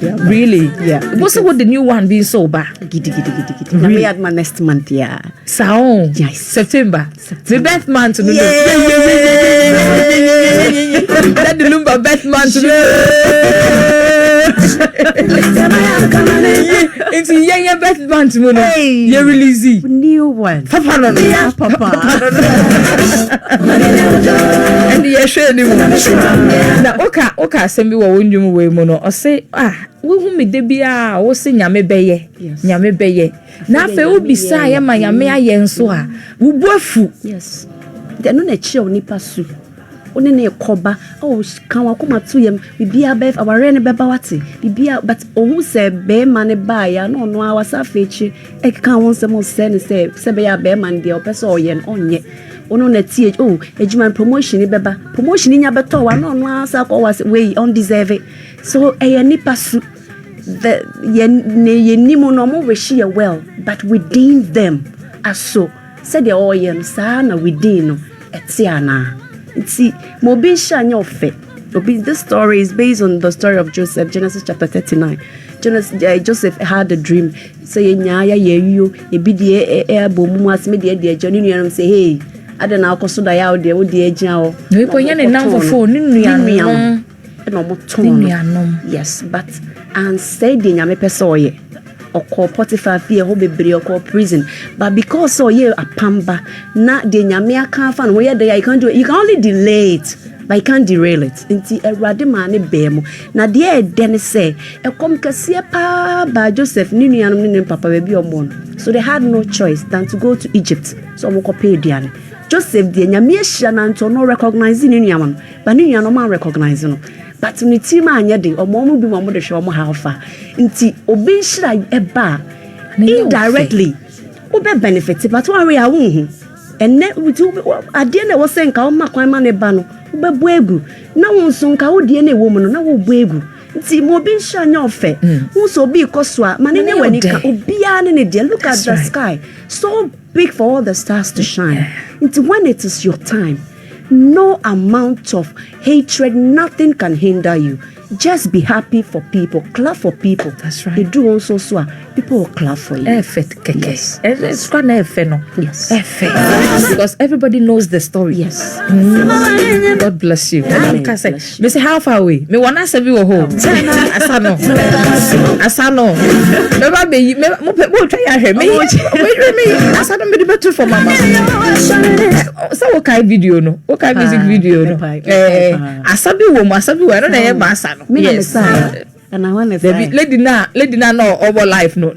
Really? Yeah. What's what the new one being so bad? Giddy. Really? I my next month, yeah. So, Yes. September. The birth month. Yeah. That the Lumba birth month. It's a birth month. You release new one. Papa. And the share now, okay, send me one you way mono or say, who me debia or say Yame Beye. Yame Beye. Now, if you be say, my Yame yen so, who bofu. Yes. They're not a chill nipasu. Only near Koba. Oh, can I come to him? We be a beef, our rainy bebawati. Be a but who said bear money buy, no, I was a feature. I can't want some more send say, Sebea bear man, the opessorian on yet. Ono na th edwuma promotion beba promotion nya beto wa no asa ko was way undeserved so nipa su the ye nimu no mo we share well but within them aso said the oyen sa na within no etiana see mo bi sha nya ofe this story is based on the story of Joseph, Genesis chapter 39. Joseph had a dream say nya ya you e bi de e abomu asme de journey nu say hey I don't know, because I out there with the agent. No, yes, but and said the Yame Pesoye or call Potiphar fear who be or call prison. But because so ye a pamba, not the Yamea can't find where they I can't do it. You can only delay it, but you can't derail it. Into a radimani bemo. Now, dear Dennis say, a come cassia pa by Joseph Ninian Papa baby or mon. So they had no choice than to go to Egypt. So I'm pay Diane. Joseph the Nyamiesha nanto no recognizing in Yaman, but in no man recognizing. But in the team anyade or momu be one de show mo how far. Inti obi shira eba indirectly. Obe benefit but one we are and net with adie na was saying ka o makwan ma ne ba no obe buegu. Na won so nka wo die na woman na wo buegu. Inti mo bi shira nya ofe. Who so bi koswa mane ne wani ka obi a ne de look at the sky. So big for all the stars to shine. It's when it is your time. No amount of hatred, nothing can hinder you. Just be happy for people, clap for people. That's right. They do also so. People will clap for you. Yes. It's quite no. Yes. Because everybody knows the story. Yes. God bless you. Me say how far away? Me wanna say we go home. Asano. Never be me try here. Me asano me the better for mama. So okay video no. Okay music video no. Asabi wo I don't know asano. Yes. And I want to say lady na no over life no.